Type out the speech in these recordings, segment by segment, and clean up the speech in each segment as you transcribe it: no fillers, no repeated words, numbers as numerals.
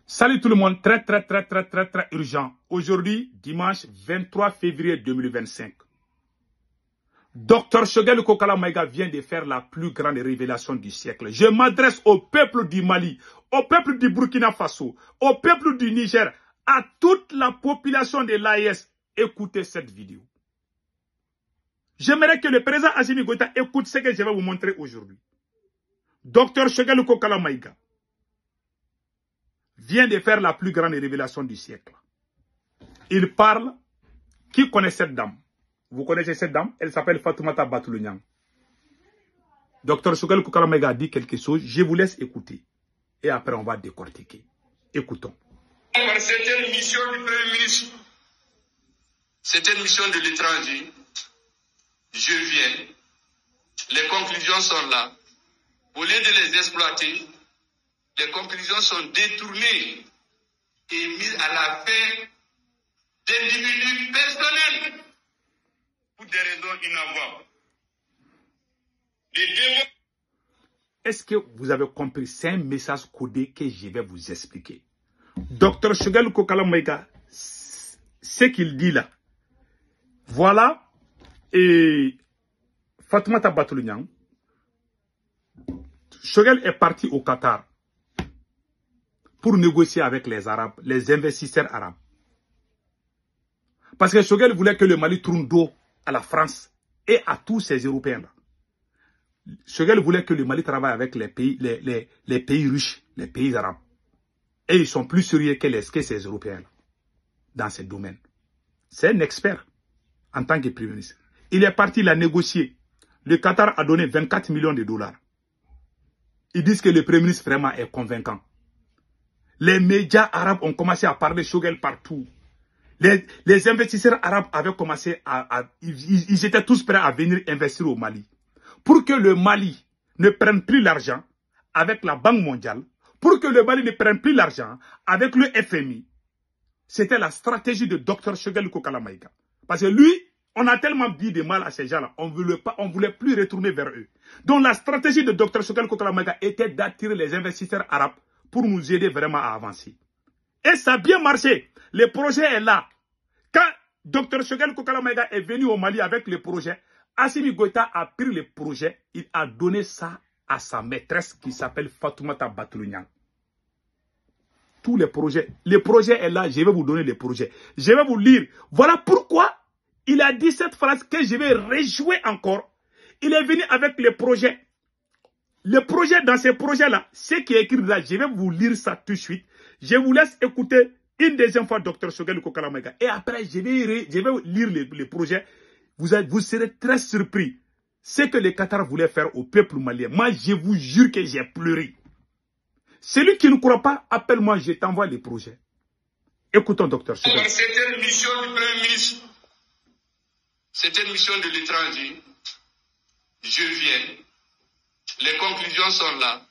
Salut tout le monde, très urgent. Aujourd'hui, dimanche 23 février 2025. Dr Choguel Kokala Maïga vient de faire la plus grande révélation du siècle. Je m'adresse au peuple du Mali, au peuple du Burkina Faso, au peuple du Niger, à toute la population de l'AES. Écoutez cette vidéo. J'aimerais que le président Assimi Goïta écoute ce que je vais vous montrer aujourd'hui. Dr Choguel Kokala Maïga vient de faire la plus grande révélation du siècle. Il parle. Qui connaît cette dame? Vous connaissez cette dame? Elle s'appelle Fatoumata Batoulou-Niang. Dr Choguel Kokala Maïga a dit quelque chose. Je vous laisse écouter. Et après, on va décortiquer. Écoutons. C'était une mission du Premier ministre. C'était une mission de l'étranger. Je viens. Les conclusions sont là. Au lieu de les exploiter, les conclusions sont détournées et mises à la fin d'individus personnels pour des raisons inavouables. Est-ce que vous avez compris? C'est un message codé que je vais vous expliquer. Dr Choguel Kokala Maïga, ce qu'il dit là, voilà, et Fatoumata Batoulou-Niang, Choguel est parti au Qatar pour négocier avec les Arabes, les investisseurs arabes. Parce que Choguel voulait que le Mali tourne dos à la France et à tous ces Européens-là. Choguel voulait que le Mali travaille avec les pays, les pays riches, les pays arabes. Et ils sont plus sérieux que ces Européens-là dans ces domaines. C'est un expert en tant que Premier ministre. Il est parti, il a négocié. Le Qatar a donné 24 millions de dollars. Ils disent que le Premier ministre vraiment est convaincant. Les médias arabes ont commencé à parler Choguel partout. Les investisseurs arabes avaient commencé ils étaient tous prêts à venir investir au Mali. Pour que le Mali ne prenne plus l'argent avec la Banque mondiale, pour que le Mali ne prenne plus l'argent avec le FMI. C'était la stratégie de Dr Choguel Kokala Maïga. Parce que lui, on a tellement dit de mal à ces gens-là, on ne voulait plus retourner vers eux. Donc la stratégie de Dr Choguel Kokala Maïga était d'attirer les investisseurs arabes pour nous aider vraiment à avancer. Et ça a bien marché. Le projet est là. Quand Dr Choguel Kokala Maïga est venu au Mali avec le projet, Assimi Goïta a pris le projet, il a donné ça à sa maîtresse qui s'appelle Fatoumata Batoulou-Niang. Tous les projets. Le projet est là, je vais vous donner le projet. Je vais vous lire. Voilà pourquoi il a dit cette phrase que je vais rejouer encore. Il est venu avec le projet. Le projet, dans ces projets-là, ce qui est écrit là, je vais vous lire ça tout de suite. Je vous laisse écouter une deuxième fois Dr Choguel Kokala Maïga. Et après, je vais lire le projet. Vous serez très surpris. Ce que les Qatar voulaient faire au peuple malien. Moi, je vous jure que j'ai pleuré. Celui qui ne croit pas, appelle-moi, je t'envoie les projets. Écoutons Dr Choguel. C'était une mission du Premier ministre. C'était une mission de l'étranger. Je viens. Les conclusions sont là.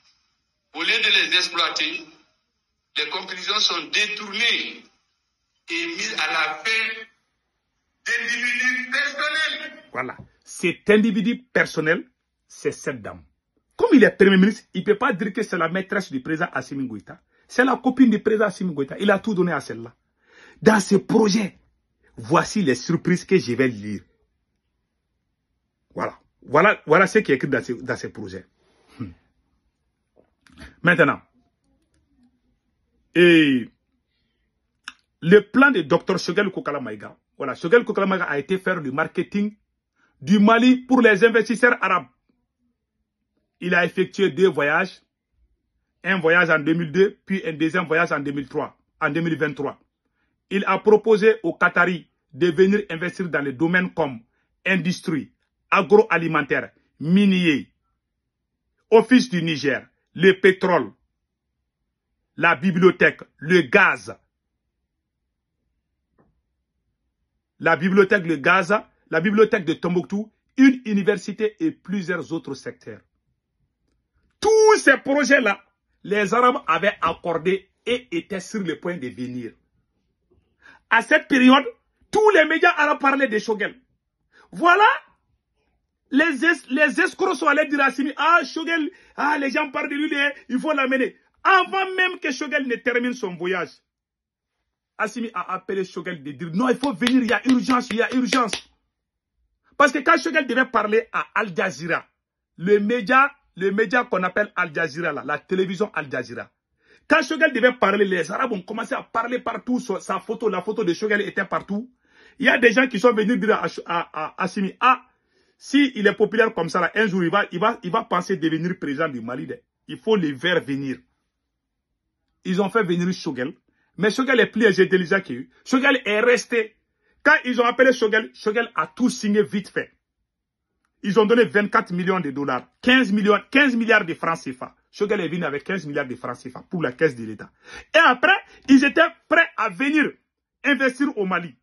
Au lieu de les exploiter, les conclusions sont détournées et mises à la fin d'individus personnels. Voilà. Cet individu personnel, c'est cette dame. Comme il est Premier ministre, il ne peut pas dire que c'est la maîtresse du président Assimi Goïta. C'est la copine du président Assimi Goïta. Il a tout donné à celle-là. Dans ce projet, voici les surprises que je vais lire. Voilà ce qui est écrit dans ces projets. Maintenant, et le plan de Dr Choguel Kokala Maïga, voilà, Choguel Kokala Maïga a été faire le marketing du Mali pour les investisseurs arabes. Il a effectué 2 voyages, un voyage en 2002, puis un deuxième voyage en 2023. Il a proposé aux Qataris de venir investir dans les domaines comme industrie, agroalimentaire, minier, office du Niger, le pétrole, la bibliothèque, le gaz, la bibliothèque de Tombouctou, une université et plusieurs autres secteurs. Tous ces projets-là, les Arabes avaient accordé et étaient sur le point de venir. À cette période, tous les médias arabes parlaient de Choguel. Voilà, les escrocs sont allés dire à Assimi, ah Choguel, ah les gens parlent de lui, il faut l'amener. Avant même que Choguel ne termine son voyage, Assimi a appelé Choguel de dire non, il faut venir, il y a urgence, il y a urgence. Parce que quand Choguel devait parler à Al Jazeera, le média qu'on appelle Al Jazeera, la télévision Al Jazeera, quand Choguel devait parler, les Arabes ont commencé à parler partout, sa photo, la photo de Choguel était partout. Il y a des gens qui sont venus dire à Assimi, ah, si il est populaire comme ça, là, un jour, il va penser devenir président du Mali. Il faut les faire venir. Ils ont fait venir Choguel. Mais Choguel est plus intelligent qu'eux. Choguel est resté. Quand ils ont appelé Choguel, Choguel a tout signé vite fait. Ils ont donné 24 millions de dollars, 15 milliards de francs CFA. Choguel est venu avec 15 milliards de francs CFA pour la caisse de l'État. Et après, ils étaient prêts à venir investir au Mali.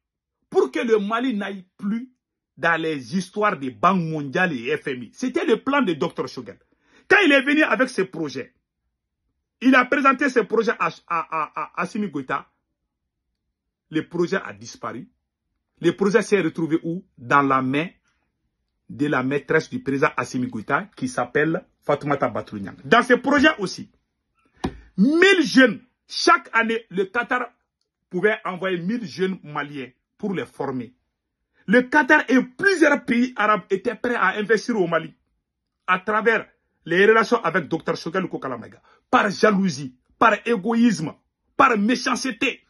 Pour que le Mali n'aille plus dans les histoires des banques mondiales et FMI. C'était le plan de Dr Choguel. Quand il est venu avec ses projets, il a présenté ses projets à Assimi Goïta. Le projet a disparu. Le projet s'est retrouvé où? Dans la main de la maîtresse du président Assimi Goïta qui s'appelle Fatoumata Batounian. Dans ce projet aussi, 1000 jeunes, chaque année, le Qatar pouvait envoyer 1000 jeunes maliens pour les former. Le Qatar et plusieurs pays arabes étaient prêts à investir au Mali à travers les relations avec Dr Choguel Kokalamaga. Par jalousie, par égoïsme, par méchanceté.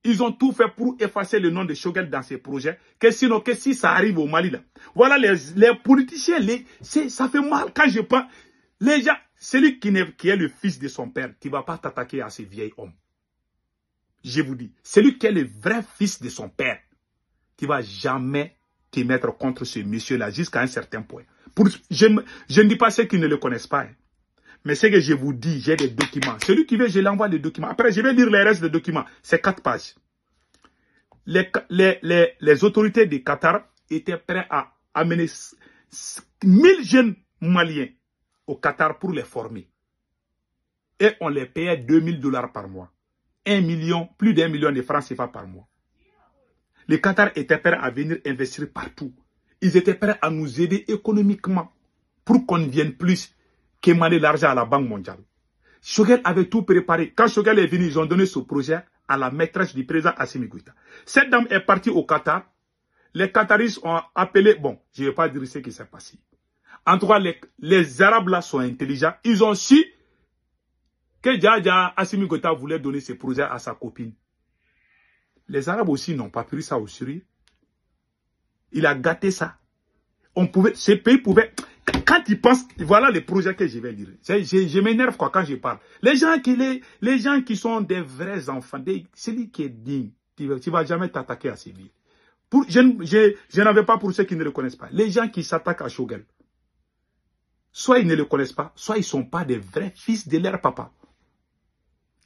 Ils ont tout fait pour effacer le nom de Choguel dans ces projets. Que sinon, que si ça arrive au Mali, là. Voilà les politiciens, ça fait mal quand je pense. Les gens, celui qui est le fils de son père, qui ne va pas t'attaquer à ce vieil homme. Je vous dis, celui qui est le vrai fils de son père, qui ne va jamais te mettre contre ce monsieur-là jusqu'à un certain point. Je ne dis pas ceux qui ne le connaissent pas. Hein. Mais ce que je vous dis, j'ai des documents. Celui qui veut, je l'envoie les documents. Après, je vais lire les restes des documents. C'est 4 pages. Les autorités du Qatar étaient prêtes à amener 1000 jeunes maliens au Qatar pour les former. Et on les payait 2000 $ par mois. 1 million, plus d'1 million de francs CFA par mois. Le Qatar était prêt à venir investir partout. Ils étaient prêts à nous aider économiquement pour qu'on vienne plus qu'émaner l'argent à la Banque mondiale. Choguel avait tout préparé. Quand Choguel est venu, ils ont donné ce projet à la maîtresse du président Assimi Goïta. Cette dame est partie au Qatar. Les Qataris ont appelé... Bon, je ne vais pas dire ce qui s'est passé. En tout cas, les Arabes là sont intelligents. Ils ont su que Dja Assimi Goïta voulait donner ce projet à sa copine. Les Arabes aussi n'ont pas pris ça au sérieux. Il a gâté ça. Ce pays pouvait... Quand ils pensent, voilà les projets que je vais dire. Je m'énerve quand je parle. Les gens qui sont des vrais enfants, celui qui est digne, tu ne vas jamais t'attaquer à ces villes. Je n'en veux pas pour ceux qui ne le connaissent pas. Les gens qui s'attaquent à Choguel, soit ils ne le connaissent pas, soit ils ne sont pas des vrais fils de leur papa.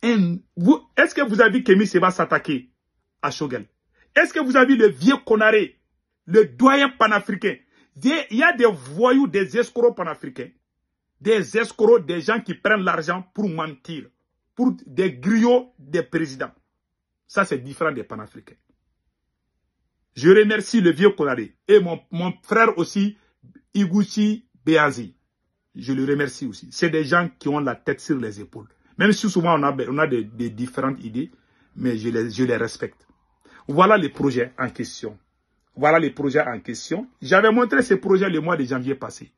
Est-ce que vous avez vu Kémy Séba s'attaquer à Choguel? Est-ce que vous avez vu le vieux Konaré, le doyen panafricain? Il y a des voyous, des escrocs panafricains, des escrocs, des gens qui prennent l'argent pour mentir, pour des griots des présidents. Ça, c'est différent des panafricains. Je remercie le vieux Konaré et mon frère aussi, Iguchi Beazi. Je le remercie aussi. C'est des gens qui ont la tête sur les épaules. Même si souvent on a des différentes idées, mais je les respecte. Voilà les projets en question. Voilà les projets en question. J'avais montré ces projets le mois de janvier passé.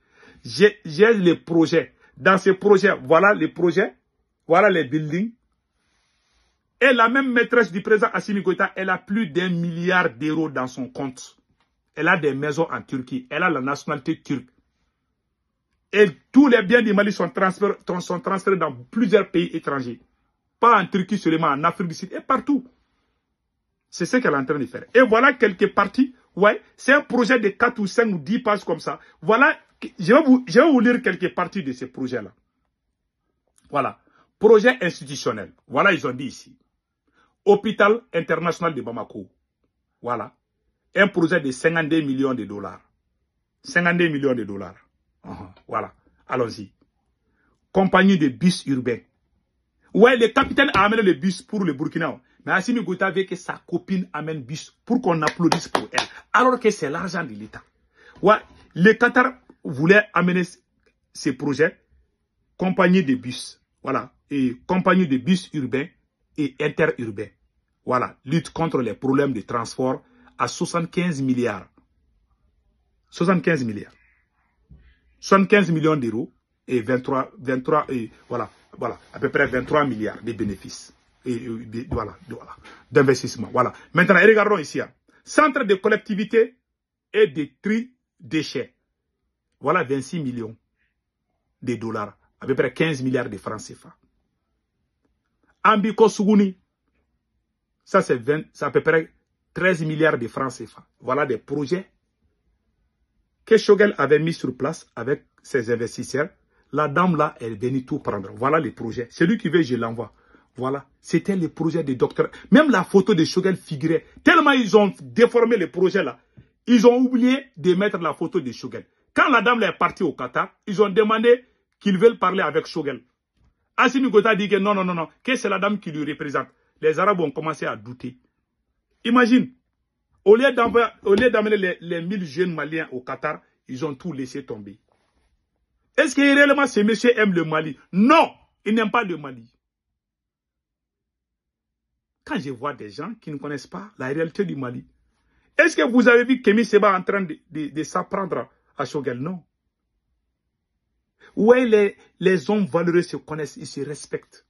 J'ai les projets. Dans ces projets, voilà les projets. Voilà les buildings. Et la même maîtresse du président Assimi Goïta, elle a plus d'1 milliard d'euros dans son compte. Elle a des maisons en Turquie. Elle a la nationalité turque. Et tous les biens du Mali sont transférés dans plusieurs pays étrangers. Pas en Turquie seulement, en Afrique du Sud et partout. C'est ce qu'elle est en train de faire. Et voilà quelques parties. Ouais, c'est un projet de 4 ou 5 ou 10 pages comme ça. Voilà, je vais vous lire quelques parties de ces projets-là. Voilà. Projet institutionnel. Voilà, ils ont dit ici. Hôpital international de Bamako. Voilà. Un projet de 52 millions de dollars. 52 millions de dollars. Voilà. Allons-y. Compagnie de bus urbains. Ouais, le capitaine a amené le bus pour le Burkina. Mais Assimi Goïta veut que sa copine amène bus pour qu'on applaudisse pour elle. Alors que c'est l'argent de l'État. Ouais, le Qatar voulait amener ces projets. Compagnie de bus. voilà, et compagnie de bus urbains et interurbains. Voilà, lutte contre les problèmes de transport à 75 milliards. 75 milliards. 75 millions d'euros et 23 et voilà, à peu près 23 milliards de bénéfices. Et voilà, d'investissement. Voilà. Maintenant, regardons ici. Hein. Centre de collectivité et de tri déchets. Voilà 26 millions de dollars. À peu près 15 milliards de francs CFA. Ambiko Suguni. Ça, c'est à peu près 13 milliards de francs CFA. Voilà des projets que Choguel avait mis sur place avec ses investisseurs. La dame là, elle est venue tout prendre. Voilà les projets. Celui qui veut, je l'envoie. Voilà. C'était les projets des docteurs. Même la photo de Choguel figurait. Tellement ils ont déformé les projets là. Ils ont oublié de mettre la photo de Choguel. Quand la dame là est partie au Qatar, ils ont demandé qu'ils veulent parler avec Choguel. Assimi Gota dit que non, que c'est la dame qui lui représente. Les Arabes ont commencé à douter. Imagine, au lieu d'amener les 1000 jeunes Maliens au Qatar, ils ont tout laissé tomber. Est-ce que réellement ces messieurs aiment le Mali? Non, ils n'aiment pas le Mali. Quand je vois des gens qui ne connaissent pas la réalité du Mali, est-ce que vous avez vu Kémy Séba en train de s'apprendre à Choguel? Non. Ouais, les hommes valeureux se connaissent, ils se respectent.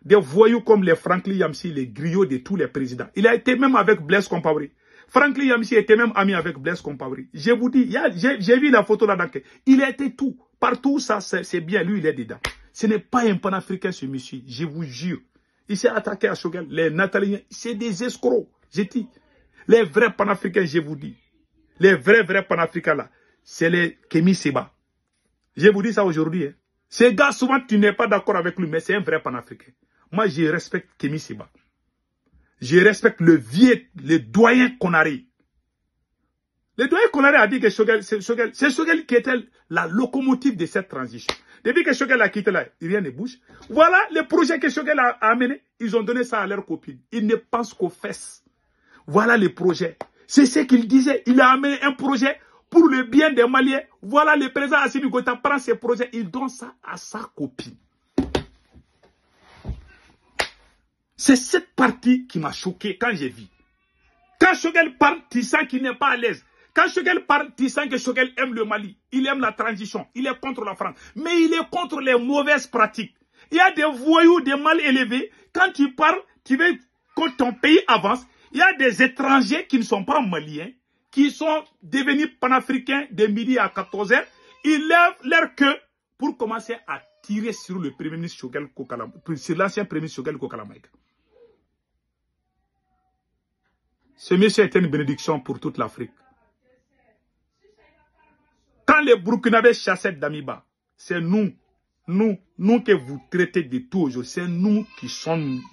Des voyous comme les Franklin Yamsi, les griots de tous les présidents. Il a été même avec Blaise Compaoré. Franklin Yamsi était même ami avec Blaise Compaoré. Je vous dis, j'ai vu la photo là-dedans. Il a été tout. Partout, ça, c'est bien. Lui, il est dedans. Ce n'est pas un panafricain, ce monsieur. Je vous jure. Il s'est attaqué à Choguel. Les Nataliens, c'est des escrocs. J'ai dit. Les vrais panafricains, je vous dis. Les vrais panafricains là, c'est les Kémy Séba. Je vous dis ça aujourd'hui. Hein. Ces gars, souvent, tu n'es pas d'accord avec lui, mais c'est un vrai panafricain. Moi, je respecte Kémy Séba. Je respecte le doyen Konaré. Le doyen Konaré a dit que c'est Choguel qui était la locomotive de cette transition. Depuis que Choguel a quitté là, rien ne bouge. Voilà les projets que Choguel a amenés. Ils ont donné ça à leurs copines. Ils ne pensent qu'aux fesses. Voilà les projets. C'est ce qu'il disait. Il a amené un projet pour le bien des Maliens. Voilà le président Assimi Goïta prend ces projets. Il donne ça à sa copine. C'est cette partie qui m'a choqué quand j'ai vu. Quand Choguel parle, tu sens qu'il n'est pas à l'aise. Quand Choguel parle, tu sens que Choguel aime le Mali. Il aime la transition. Il est contre la France. Mais il est contre les mauvaises pratiques. Il y a des voyous, des mal élevés. Quand tu parles, tu veux que ton pays avance. Il y a des étrangers qui ne sont pas maliens, qui sont devenus panafricains de midi à 14h. Ils lèvent leur queue pour commencer à tirer sur le premier ministre Choguel Kokalamaïga, sur l'ancien premier ministre Choguel Kokalamaïga. Ce monsieur était une bénédiction pour toute l'Afrique. Quand les Burkinabés chassaient Damiba, c'est nous que vous traitez de tout aujourd'hui. C'est nous qui sommes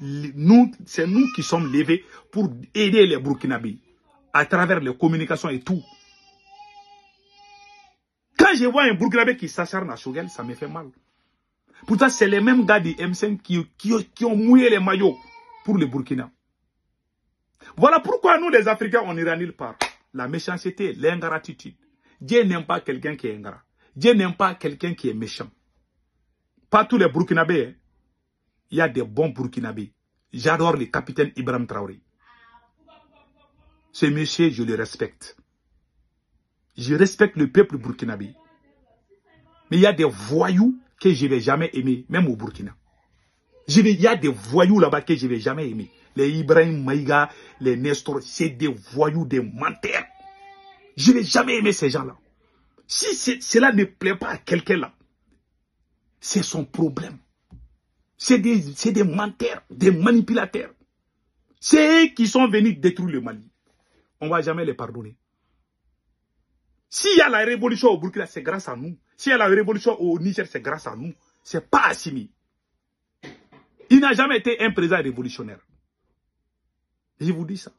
levés pour aider les Burkinabés à travers les communications et tout. Quand je vois un Burkinabé qui s'acharne à Choguel, ça me fait mal. Pourtant, c'est les mêmes gars du M5 qui ont mouillé les maillots pour le Burkina. Voilà pourquoi nous, les Africains, on irranile par la méchanceté, l'ingratitude. Dieu n'aime pas quelqu'un qui est ingrat. Dieu n'aime pas quelqu'un qui est méchant. Pas tous les Burkinabés. Hein. Il y a des bons Burkinabés. J'adore le capitaine Ibrahim Traoré. Ce monsieur, je le respecte. Je respecte le peuple burkinabé. Mais il y a des voyous que je ne vais jamais aimer, même au Burkina. Il y a des voyous là-bas que je ne vais jamais aimer. Les Ibrahim Maïga, les Nestor, c'est des voyous, des menteurs. Je ne vais jamais aimer ces gens-là. Si cela ne plaît pas à quelqu'un là, c'est son problème. C'est des menteurs, des manipulateurs. C'est eux qui sont venus détruire le Mali. On ne va jamais les pardonner. S'il y a la révolution au Burkina, c'est grâce à nous. S'il y a la révolution au Niger, c'est grâce à nous. Ce n'est pas Assimi. Il n'a jamais été un président révolutionnaire. Je vous dis ça.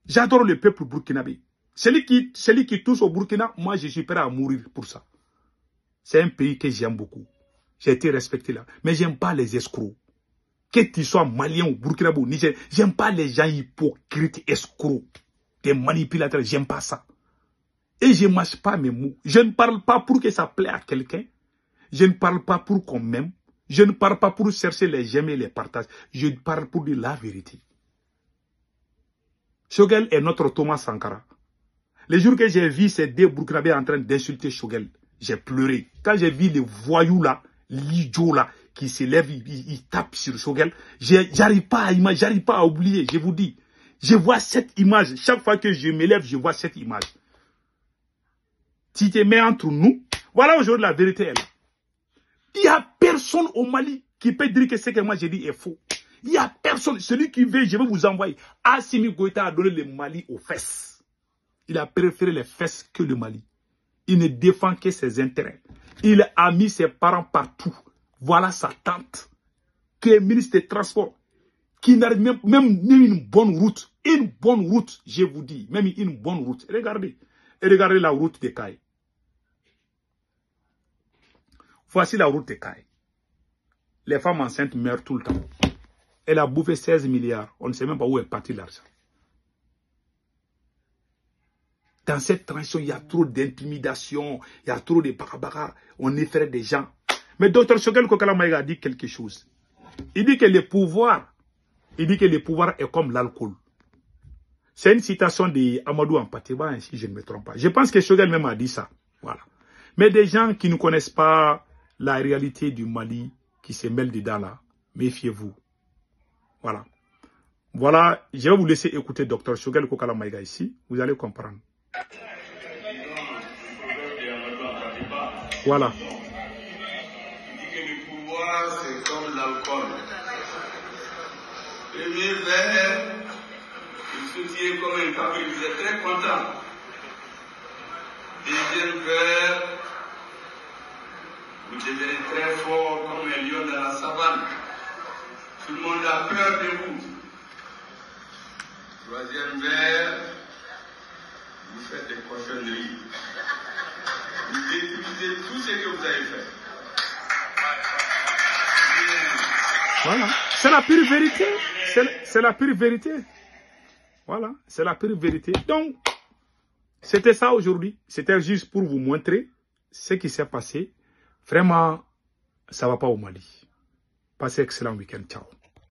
J'adore le peuple burkinabé. Celui qui touche au Burkina, moi je suis prêt à mourir pour ça. C'est un pays que j'aime beaucoup. J'ai été respecté là. Mais j'aime pas les escrocs. Que tu sois malien ou burkinabé ou Niger, j'aime pas les gens hypocrites, escrocs, des manipulateurs, j'aime pas ça. Et je ne mâche pas mes mots. Je ne parle pas pour que ça plaît à quelqu'un. Je ne parle pas pour qu'on m'aime. Je ne parle pas pour chercher les j'aime et les partages. Je parle pour dire la vérité. Choguel est notre Thomas Sankara. Les jours que j'ai vu ces deux Burkinabés en train d'insulter Choguel, j'ai pleuré. Quand j'ai vu les voyous là, l'idiot là, qui se lève, il tape sur Choguel, j'arrive pas à imaginer, j'arrive pas à oublier, je vous dis. Je vois cette image. Chaque fois que je me lève, je vois cette image. Si tu te mets entre nous, voilà aujourd'hui la vérité est là. Il n'y a personne au Mali qui peut dire que ce que moi j'ai dit est faux. Il n'y a personne. Celui qui veut, je vais vous envoyer. Assimi Goïta a donné le Mali aux fesses. Il a préféré les fesses que le Mali. Il ne défend que ses intérêts. Il a mis ses parents partout. Voilà sa tante, qui est ministre des Transports, qui n'a même une bonne route. Une bonne route, je vous dis. Même une bonne route. Regardez. Et regardez la route de Caille. Voici la route de Caille. Les femmes enceintes meurent tout le temps. Elle a bouffé 16 milliards. On ne sait même pas où est parti l'argent. Dans cette transition, il y a trop d'intimidation. Il y a trop de baka. On effraie des gens. Mais Dr Choguel Kokala Maïga a dit quelque chose. Il dit que le pouvoir est comme l'alcool. C'est une citation d'Amadou Ampateba, si je ne me trompe pas. Je pense que Choguel même a dit ça. Voilà. Mais des gens qui ne connaissent pas la réalité du Mali, qui se mêlent dedans là, méfiez-vous. Voilà. Voilà, je vais vous laisser écouter Dr Choguel Kokala Maïga ici. Vous allez comprendre. Voilà. Le pouvoir, c'est comme l'alcool. Premier verre, il se tient comme un café, vous êtes très content. Deuxième verre, vous devenez très fort comme un lion dans la savane. Tout le monde a peur de vous. Troisième verre, vous faites des cochonneries. Vous détruisez tout ce que vous avez fait. Voilà. C'est la pure vérité. C'est la pure vérité. Voilà. C'est la pure vérité. Donc, c'était ça aujourd'hui. C'était juste pour vous montrer ce qui s'est passé. Vraiment, ça ne va pas au Mali. Passez un excellent week-end. Ciao.